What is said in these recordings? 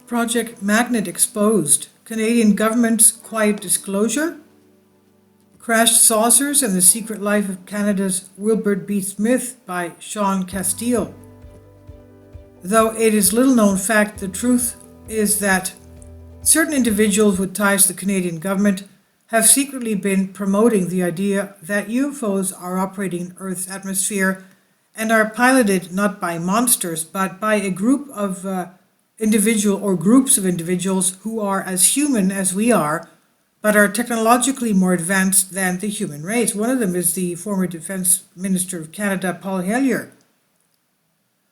Project Magnet exposed, Canadian government's quiet disclosure, Crashed Saucers and the Secret Life of Canada's Wilbert B. Smith by Sean Castile. Though it is little known fact, the truth is that certain individuals with ties to the Canadian government have secretly been promoting the idea that UFOs are operating in Earth's atmosphere and are piloted not by monsters but by a group of individual or groups of individuals who are as human as we are but are technologically more advanced than the human race. One of them is the former Defence Minister of Canada, Paul Hellyer.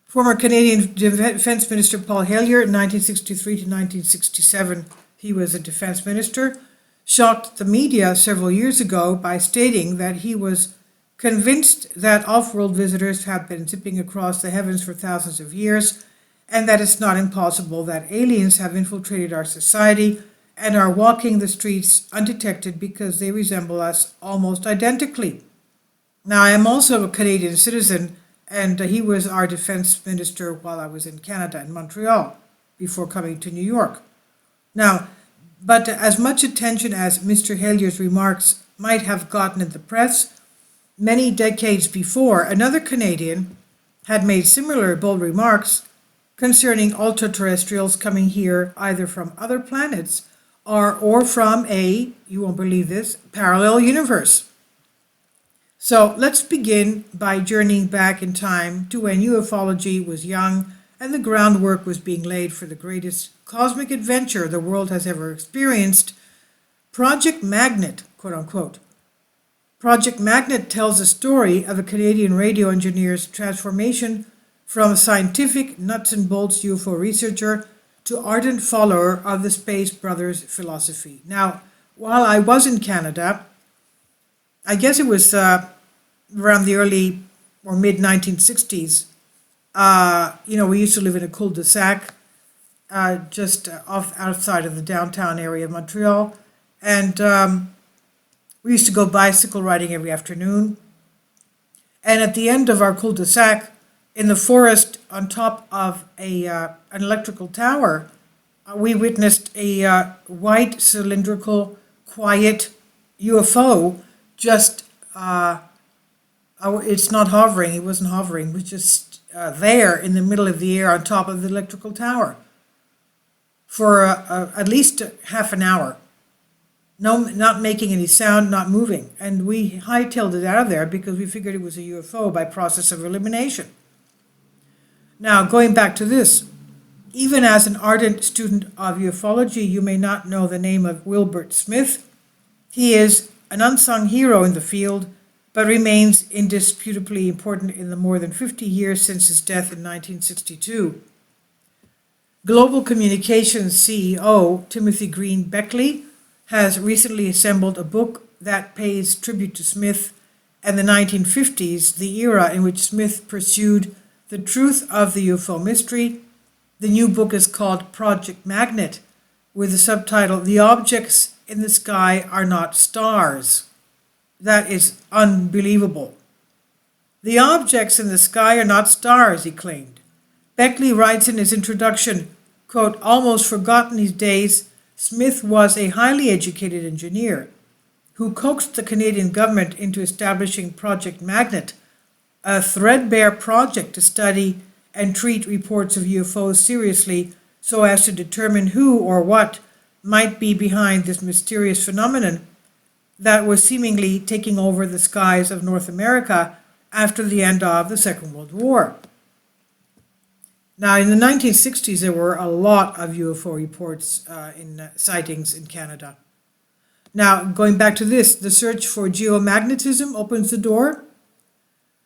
Former Canadian Defence Minister Paul Hellyer, in 1963 to 1967, he was a Defence Minister, shocked the media several years ago by stating that he was convinced that off-world visitors have been zipping across the heavens for thousands of years, and that it's not impossible that aliens have infiltrated our society and are walking the streets undetected because they resemble us almost identically. Now, I am also a Canadian citizen, and he was our defense minister while I was in Canada, in Montreal, before coming to New York. Now, but as much attention as Mr. Hellyer's remarks might have gotten in the press, many decades before, another Canadian had made similar bold remarks concerning ultra-terrestrials coming here either from other planets or from a, you won't believe this, parallel universe. So let's begin by journeying back in time to when ufology was young and the groundwork was being laid for the greatest cosmic adventure the world has ever experienced, Project Magnet, quote unquote. Project Magnet tells the story of a Canadian radio engineer's transformation from a scientific nuts and bolts UFO researcher to ardent follower of the Space Brothers philosophy. Now, while I was in Canada, I guess it was around the early or mid 1960s. We used to live in a cul-de-sac just outside of the downtown area of Montreal, and we used to go bicycle riding every afternoon. And at the end of our cul-de-sac, in the forest on top of an electrical tower, we witnessed a white cylindrical quiet UFO just it's not hovering, it wasn't hovering, it was just there in the middle of the air on top of the electrical tower for at least half an hour. No, not making any sound, not moving. And we hightailed it out of there because we figured it was a UFO by process of elimination. Now, going back to this, even as an ardent student of ufology, you may not know the name of Wilbert Smith. He is an unsung hero in the field, but remains indisputably important in the more than 50 years since his death in 1962. Global Communications CEO Timothy Green Beckley has recently assembled a book that pays tribute to Smith and the 1950s, the era in which Smith pursued the truth of the UFO mystery. The new book is called Project Magnet, with the subtitle, "The Objects in the Sky Are Not Stars." That is unbelievable. The objects in the sky are not stars, he claimed. Beckley writes in his introduction, quote, "Almost forgotten these days, Smith was a highly educated engineer who coaxed the Canadian government into establishing Project Magnet, a threadbare project to study and treat reports of UFOs seriously so as to determine who or what might be behind this mysterious phenomenon that was seemingly taking over the skies of North America after the end of the Second World War." Now, in the 1960s, there were a lot of UFO reports in sightings in Canada. Now, going back to this, the search for geomagnetism opens the door.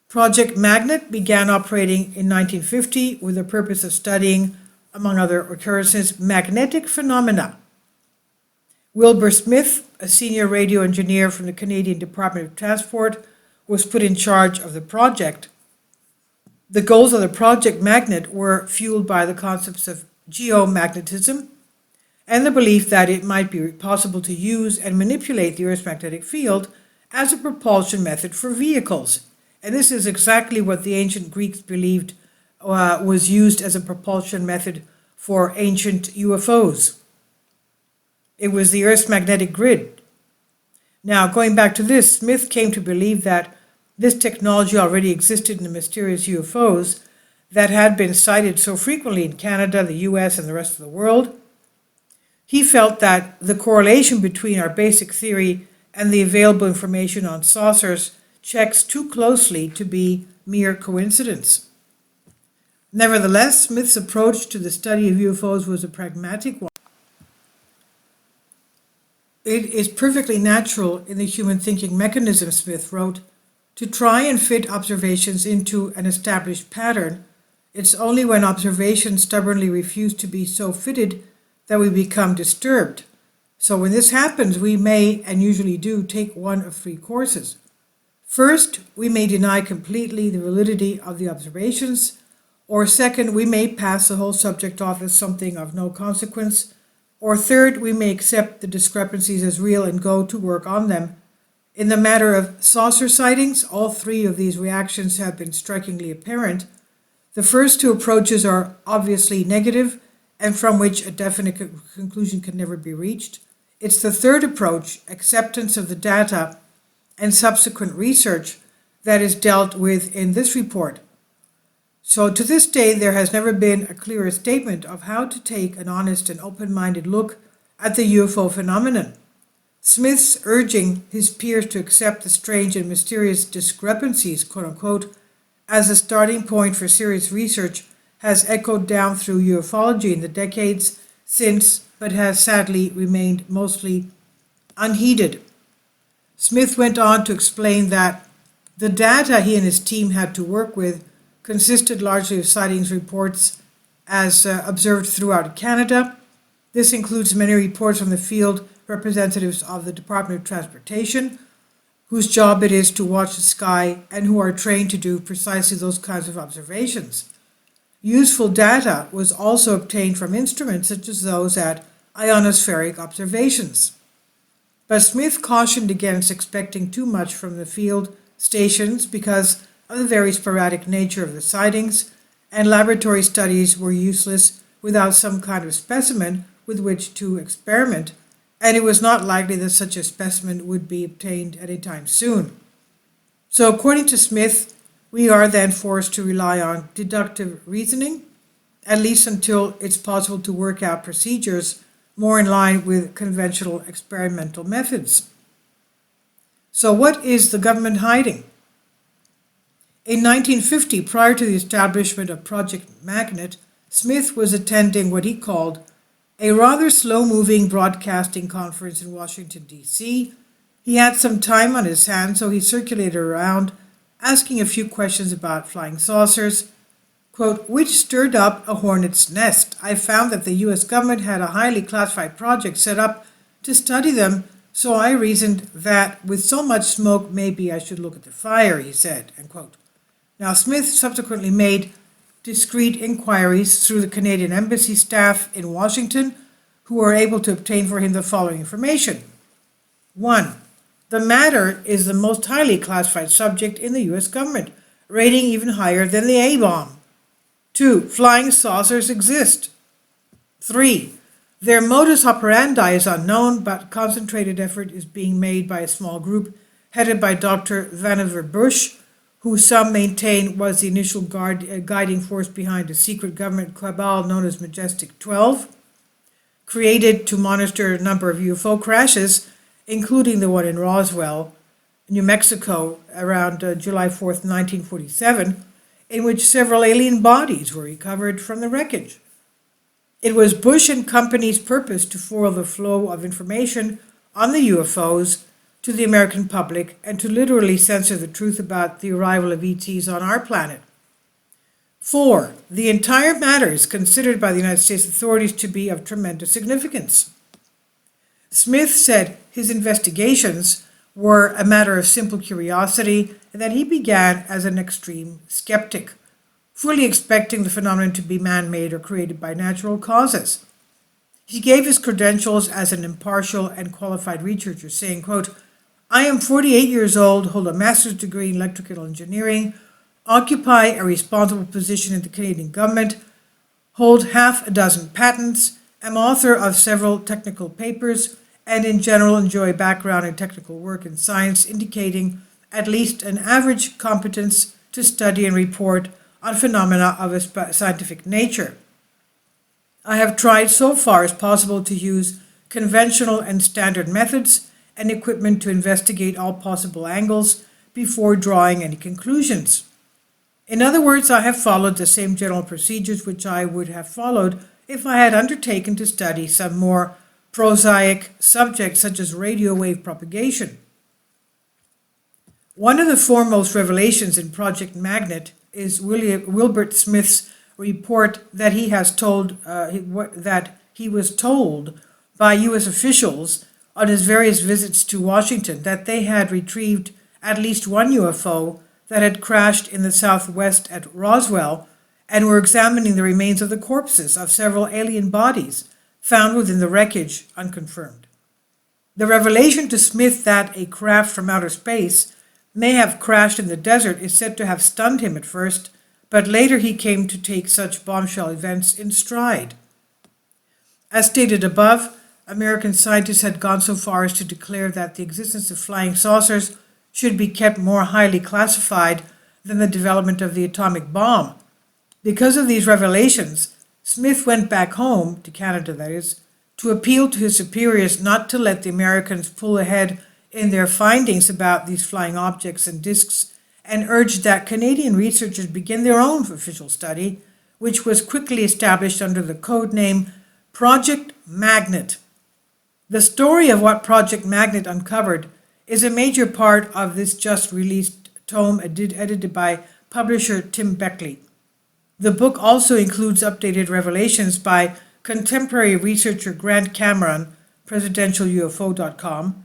Project Magnet began operating in 1950 with the purpose of studying, among other occurrences, magnetic phenomena. Wilbur Smith, a senior radio engineer from the Canadian Department of Transport, was put in charge of the project. The goals of the Project Magnet were fueled by the concepts of geomagnetism and the belief that it might be possible to use and manipulate the Earth's magnetic field as a propulsion method for vehicles. And this is exactly what the ancient Greeks believed was used as a propulsion method for ancient UFOs. It was the Earth's magnetic grid. Now, going back to this, Smith came to believe that this technology already existed in the mysterious UFOs that had been sighted so frequently in Canada, the US, and the rest of the world. He felt that the correlation between our basic theory and the available information on saucers checks too closely to be mere coincidence. Nevertheless, Smith's approach to the study of UFOs was a pragmatic one. It is perfectly natural in the human thinking mechanism, Smith wrote, to try and fit observations into an established pattern. It's only when observations stubbornly refuse to be so fitted that we become disturbed. So when this happens, we may, and usually do, take one of three courses. First, we may deny completely the validity of the observations, or second, we may pass the whole subject off as something of no consequence, or third, we may accept the discrepancies as real and go to work on them. In the matter of saucer sightings, all three of these reactions have been strikingly apparent. The first two approaches are obviously negative and from which a definite conclusion can never be reached. It's the third approach, acceptance of the data and subsequent research, that is dealt with in this report. So to this day, there has never been a clearer statement of how to take an honest and open-minded look at the UFO phenomenon. Smith's urging his peers to accept the strange and mysterious discrepancies, quote-unquote, as a starting point for serious research has echoed down through ufology in the decades since, but has sadly remained mostly unheeded. Smith went on to explain that the data he and his team had to work with consisted largely of sightings reports as observed throughout Canada. This includes many reports from the field representatives of the Department of Transportation, whose job it is to watch the sky and who are trained to do precisely those kinds of observations. Useful data was also obtained from instruments such as those at ionospheric observations. But Smith cautioned against expecting too much from the field stations because of the very sporadic nature of the sightings, and laboratory studies were useless without some kind of specimen with which to experiment, and it was not likely that such a specimen would be obtained any time soon. So according to Smith, we are then forced to rely on deductive reasoning, at least until it's possible to work out procedures more in line with conventional experimental methods. So what is the government hiding? In 1950, prior to the establishment of Project Magnet, Smith was attending what he called a rather slow-moving broadcasting conference in Washington, D.C. He had some time on his hands, so he circulated around, asking a few questions about flying saucers, quote, which stirred up a hornet's nest. I found that the U.S. government had a highly classified project set up to study them, so I reasoned that with so much smoke, maybe I should look at the fire, he said, end quote. Now, Smith subsequently made discreet inquiries through the Canadian Embassy staff in Washington, who were able to obtain for him the following information. 1. The matter is the most highly classified subject in the U.S. government, rating even higher than the A-bomb. 2. Flying saucers exist. 3. Their modus operandi is unknown, but concentrated effort is being made by a small group headed by Dr. Vannevar Bush, who some maintain was the initial guiding force behind a secret government cabal known as Majestic 12, created to monitor a number of UFO crashes, including the one in Roswell, New Mexico, around July 4th, 1947, in which several alien bodies were recovered from the wreckage. It was Bush and company's purpose to foil the flow of information on the UFOs to the American public and to literally censor the truth about the arrival of ETs on our planet. 4. The entire matter is considered by the United States authorities to be of tremendous significance. Smith said his investigations were a matter of simple curiosity and that he began as an extreme skeptic, fully expecting the phenomenon to be man-made or created by natural causes. He gave his credentials as an impartial and qualified researcher, saying, quote, I am 48 years old, hold a master's degree in electrical engineering, occupy a responsible position in the Canadian government, hold half a dozen patents, am author of several technical papers, and in general enjoy background in technical work in science, indicating at least an average competence to study and report on phenomena of a scientific nature. I have tried so far as possible to use conventional and standard methods and equipment to investigate all possible angles before drawing any conclusions. In other words, I have followed the same general procedures which I would have followed if I had undertaken to study some more prosaic subject such as radio wave propagation. One of the foremost revelations in Project Magnet is Wilbert Smith's report that he was told by U.S. officials on his various visits to Washington that they had retrieved at least one UFO that had crashed in the southwest at Roswell and were examining the remains of the corpses of several alien bodies found within the wreckage, unconfirmed. The revelation to Smith that a craft from outer space may have crashed in the desert is said to have stunned him at first, but later he came to take such bombshell events in stride. As stated above, American scientists had gone so far as to declare that the existence of flying saucers should be kept more highly classified than the development of the atomic bomb. Because of these revelations, Smith went back home, to Canada that is, to appeal to his superiors not to let the Americans pull ahead in their findings about these flying objects and discs, and urged that Canadian researchers begin their own official study, which was quickly established under the code name Project Magnet. The story of what Project Magnet uncovered is a major part of this just released tome edited by publisher Tim Beckley. The book also includes updated revelations by contemporary researcher Grant Cameron, presidentialufo.com,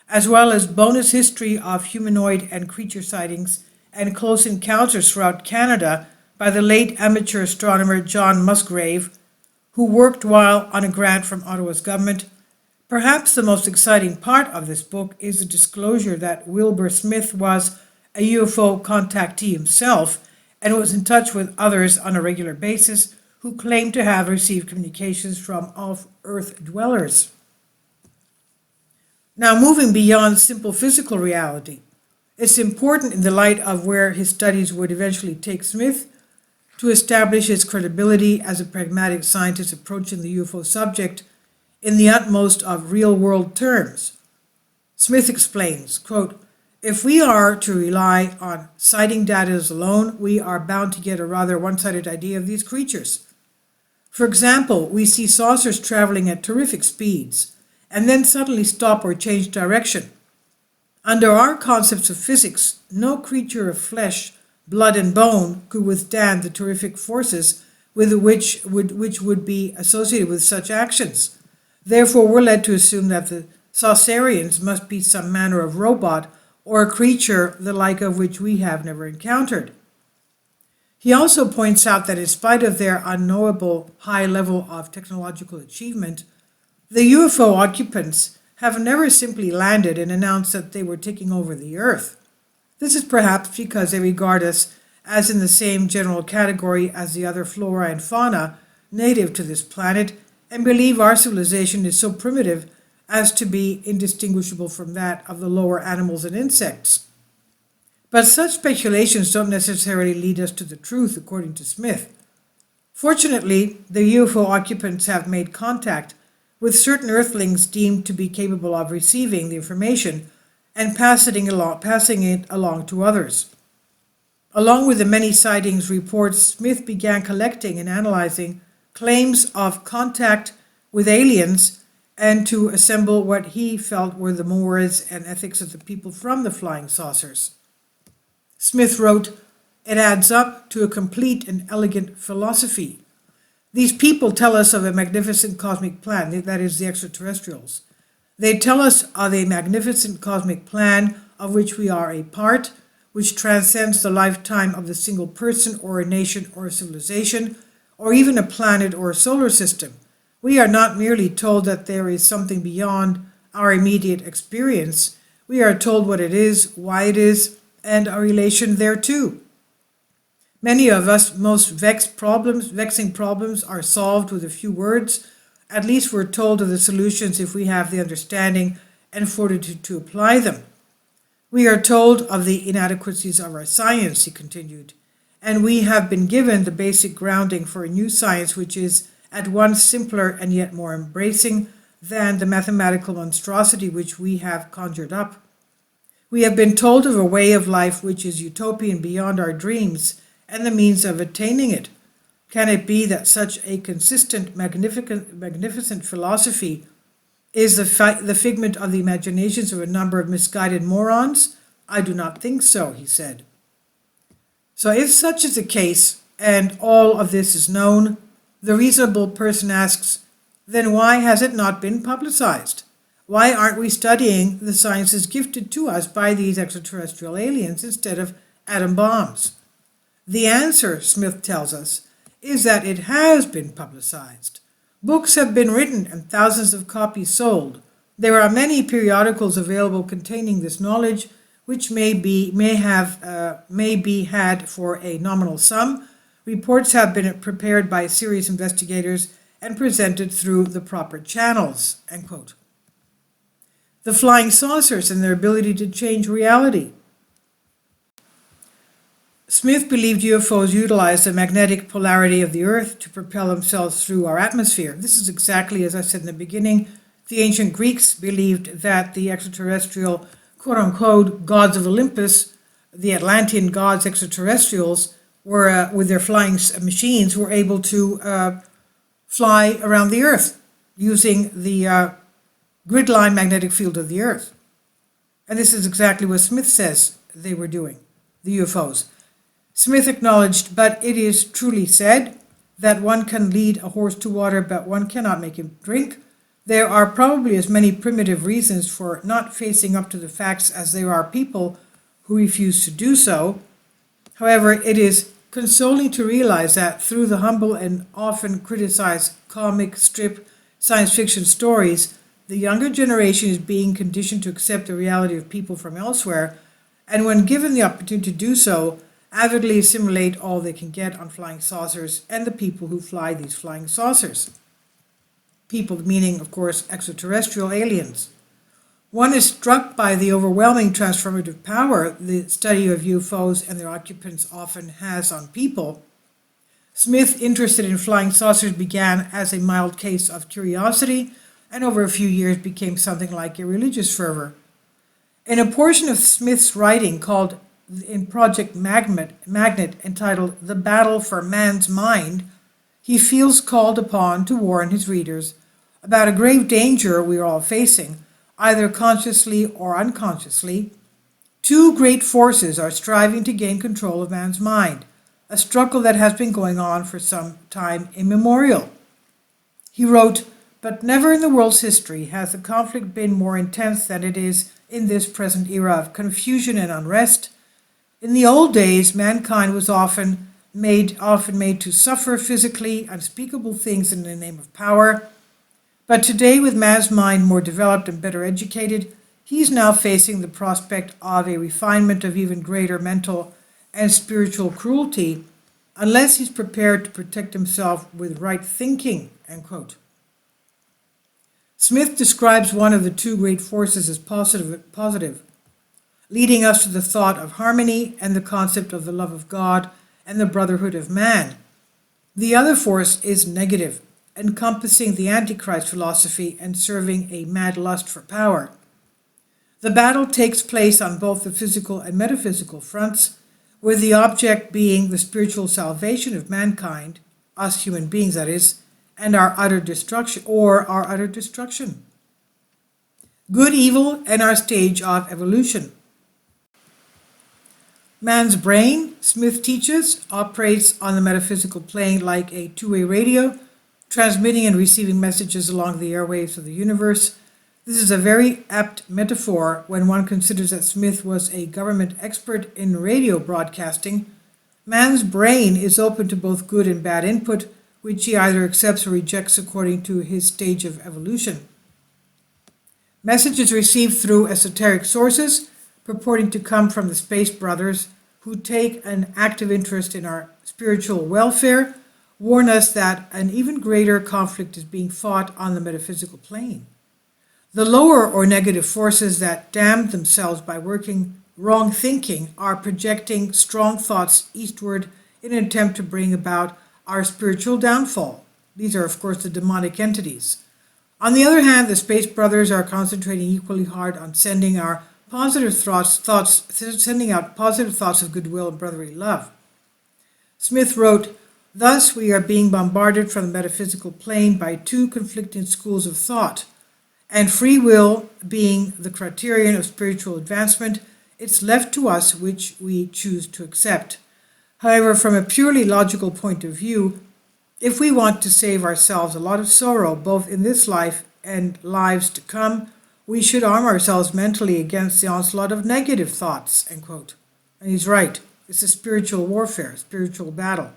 as well as bonus history of humanoid and creature sightings and close encounters throughout Canada by the late amateur astronomer John Musgrave, who worked while on a grant from Ottawa's government. Perhaps the most exciting part of this book is the disclosure that Wilbur Smith was a UFO contactee himself and was in touch with others on a regular basis who claimed to have received communications from off-Earth dwellers. Now, moving beyond simple physical reality, it's important in the light of where his studies would eventually take Smith to establish his credibility as a pragmatic scientist approaching the UFO subject in the utmost of real-world terms. Smith explains, quote, "If we are to rely on sighting data alone, we are bound to get a rather one-sided idea of these creatures. For example, we see saucers traveling at terrific speeds, and then suddenly stop or change direction. Under our concepts of physics, no creature of flesh, blood, and bone could withstand the terrific forces which would be associated with such actions. Therefore, we're led to assume that the saucerians must be some manner of robot or a creature the like of which we have never encountered." He also points out that in spite of their unknowable high level of technological achievement, the UFO occupants have never simply landed and announced that they were taking over the Earth. This is perhaps because they regard us as in the same general category as the other flora and fauna native to this planet, and believe our civilization is so primitive as to be indistinguishable from that of the lower animals and insects. But such speculations don't necessarily lead us to the truth, according to Smith. Fortunately, the UFO occupants have made contact with certain Earthlings deemed to be capable of receiving the information and passing it along to others. Along with the many sightings reports, Smith began collecting and analyzing claims of contact with aliens and to assemble what he felt were the mores and ethics of the people from the flying saucers. Smith wrote, "It adds up to a complete and elegant philosophy. These people tell us of a magnificent cosmic plan," that is, the extraterrestrials. "They tell us of a magnificent cosmic plan of which we are a part, which transcends the lifetime of a single person or a nation or a civilization, or even a planet or a solar system. We are not merely told that there is something beyond our immediate experience. We are told what it is, why it is, and our relation thereto. Many of us most vexing problems are solved with a few words. At least we're told of the solutions if we have the understanding and fortitude to apply them. We are told of the inadequacies of our science, he continued, and we have been given the basic grounding for a new science which is at once simpler and yet more embracing than the mathematical monstrosity which we have conjured up. We have been told of a way of life which is utopian beyond our dreams and the means of attaining it. Can it be that such a consistent, magnificent philosophy is the figment of the imaginations of a number of misguided morons? I do not think so, he said. So if such is the case, and all of this is known, the reasonable person asks, then why has it not been publicized? Why aren't we studying the sciences gifted to us by these extraterrestrial aliens instead of atom bombs? The answer, Smith tells us, is that it has been publicized. Books have been written and thousands of copies sold. There are many periodicals available containing this knowledge, which may be had for a nominal sum. Reports have been prepared by serious investigators and presented through the proper channels. End quote. The flying saucers and their ability to change reality. Smith believed UFOs utilized the magnetic polarity of the Earth to propel themselves through our atmosphere. This is exactly as I said in the beginning. The ancient Greeks believed that the extraterrestrial, quote-unquote, gods of Olympus, the Atlantean gods extraterrestrials, were with their flying machines, were able to fly around the Earth using the grid-line magnetic field of the Earth. And this is exactly what Smith says they were doing, the UFOs. Smith acknowledged, but it is truly said that one can lead a horse to water, but one cannot make him drink. There are probably as many primitive reasons for not facing up to the facts as there are people who refuse to do so. However, it is consoling to realize that through the humble and often criticized comic strip science fiction stories, the younger generation is being conditioned to accept the reality of people from elsewhere, and when given the opportunity to do so, avidly assimilate all they can get on flying saucers and the people who fly these flying saucers. People meaning, of course, extraterrestrial aliens. One is struck by the overwhelming transformative power the study of UFOs and their occupants often has on people. Smith, interested in flying saucers, began as a mild case of curiosity and over a few years became something like a religious fervor. In a portion of Smith's writing called in Project Magnet entitled The Battle for Man's Mind, he feels called upon to warn his readers about a grave danger we are all facing, either consciously or unconsciously. Two great forces are striving to gain control of man's mind, a struggle that has been going on for some time immemorial. He wrote, "But never in the world's history has the conflict been more intense than it is in this present era of confusion and unrest. In the old days, mankind was often made to suffer physically unspeakable things in the name of power. But today, with man's mind more developed and better educated, he's now facing the prospect of a refinement of even greater mental and spiritual cruelty, unless he's prepared to protect himself with right thinking." End quote. Smith describes one of the two great forces as positive, leading us to the thought of harmony and the concept of the love of God and the brotherhood of man. The other force is negative, encompassing the Antichrist philosophy and serving a mad lust for power. The battle takes place on both the physical and metaphysical fronts, with the object being the spiritual salvation of mankind, us human beings that is, and our utter destruction. Good, evil, and our stage of evolution. Man's brain, Smith teaches, operates on the metaphysical plane like a two-way radio, transmitting and receiving messages along the airwaves of the universe. This is a very apt metaphor when one considers that Smith was a government expert in radio broadcasting. Man's brain is open to both good and bad input, which he either accepts or rejects according to his stage of evolution. Messages received through esoteric sources, purporting to come from the Space Brothers, who take an active interest in our spiritual welfare, warn us that an even greater conflict is being fought on the metaphysical plane. The lower or negative forces that damn themselves by working wrong thinking are projecting strong thoughts eastward in an attempt to bring about our spiritual downfall. These are, of course, the demonic entities. On the other hand, the Space Brothers are concentrating equally hard on sending out positive thoughts of goodwill and brotherly love. Smith wrote, "Thus we are being bombarded from the metaphysical plane by two conflicting schools of thought, and free will being the criterion of spiritual advancement, it's left to us which we choose to accept. However, from a purely logical point of view, if we want to save ourselves a lot of sorrow, both in this life and lives to come, we should arm ourselves mentally against the onslaught of negative thoughts," end quote. And he's right. It's a spiritual warfare, spiritual battle,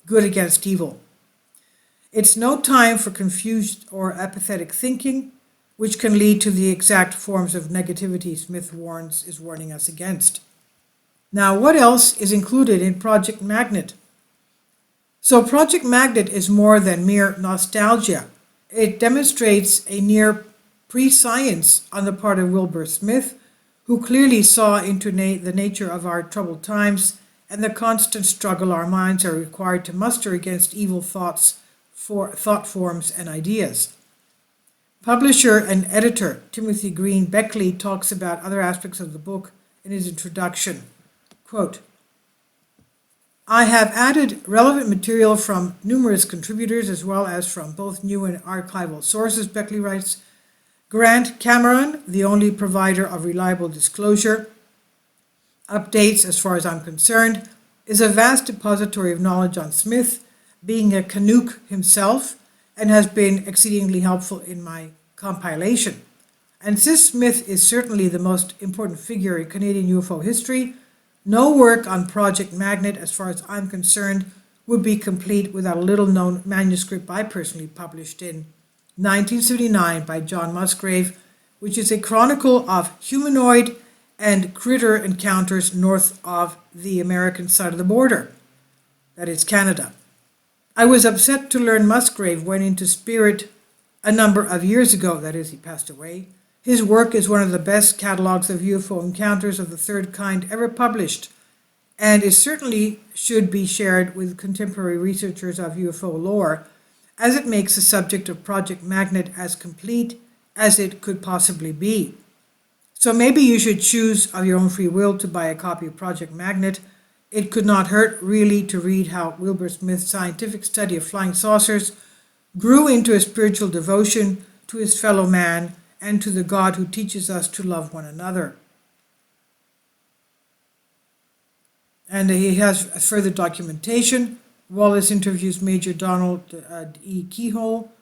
good against evil. It's no time for confused or apathetic thinking, which can lead to the exact forms of negativity Smith is warning us against. Now, what else is included in Project Magnet? So Project Magnet is more than mere nostalgia. It demonstrates a near prescience on the part of Wilbur Smith, who clearly saw into the nature of our troubled times and the constant struggle our minds are required to muster against evil thought forms and ideas. Publisher and editor Timothy Green Beckley talks about other aspects of the book in his introduction. Quote, "I have added relevant material from numerous contributors as well as from both new and archival sources," Beckley writes. "Grant Cameron, the only provider of reliable disclosure updates as far as I'm concerned, is a vast depository of knowledge on Smith, being a Canuck himself, and has been exceedingly helpful in my compilation. And since Smith is certainly the most important figure in Canadian UFO history, no work on Project Magnet, as far as I'm concerned, would be complete without a little-known manuscript I personally published in 1979 by John Musgrave, which is a chronicle of humanoid and critter encounters north of the American side of the border, that is Canada. I was upset to learn Musgrave went into spirit a number of years ago, that is, he passed away. His work is one of the best catalogs of UFO encounters of the third kind ever published, and it certainly should be shared with contemporary researchers of UFO lore, as it makes the subject of Project Magnet as complete as it could possibly be. So maybe you should choose of your own free will to buy a copy of Project Magnet. It could not hurt really to read how Wilbur Smith's scientific study of flying saucers grew into a spiritual devotion to his fellow man and to the God who teaches us to love one another." And he has further documentation. Wallace interviews Major Donald E. Keyhole.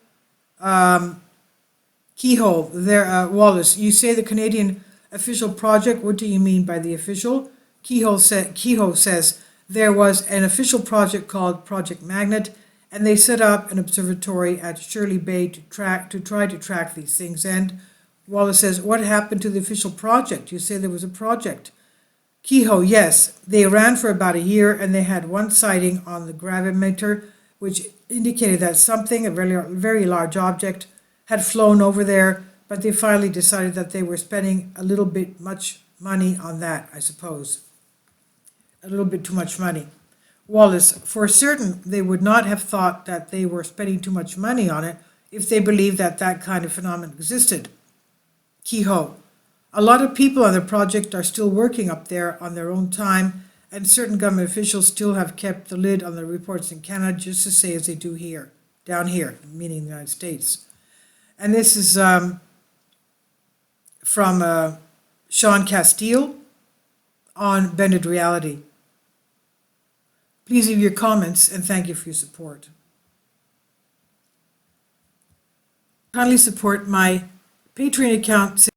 Wallace, you say the Canadian official project, what do you mean by the official? Keyhole says, there was an official project called Project Magnet, and they set up an observatory at Shirley Bay to try to track these things. And Wallace says, what happened to the official project? You say there was a project. Kehoe, yes, they ran for about a year, and they had one sighting on the gravimeter, which indicated that something, a very, very large object, had flown over there, but they finally decided that they were spending a little bit much money on that, I suppose. A little bit too much money. Wallace, for certain, they would not have thought that they were spending too much money on it if they believed that that kind of phenomenon existed. Kehoe, a lot of people on the project are still working up there on their own time, and certain government officials still have kept the lid on the reports in Canada just the same as they do here, down here, meaning the United States. And this is from Sean Castile on Bended Reality. Please leave your comments, and thank you for your support. Kindly support my Patreon account.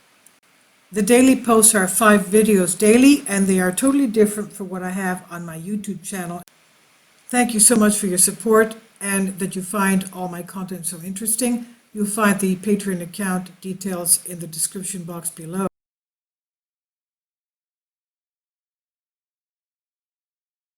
The daily posts are 5 videos daily, and they are totally different from what I have on my YouTube channel. Thank you so much for your support, and that you find all my content so interesting. You'll find the Patreon account details in the description box below.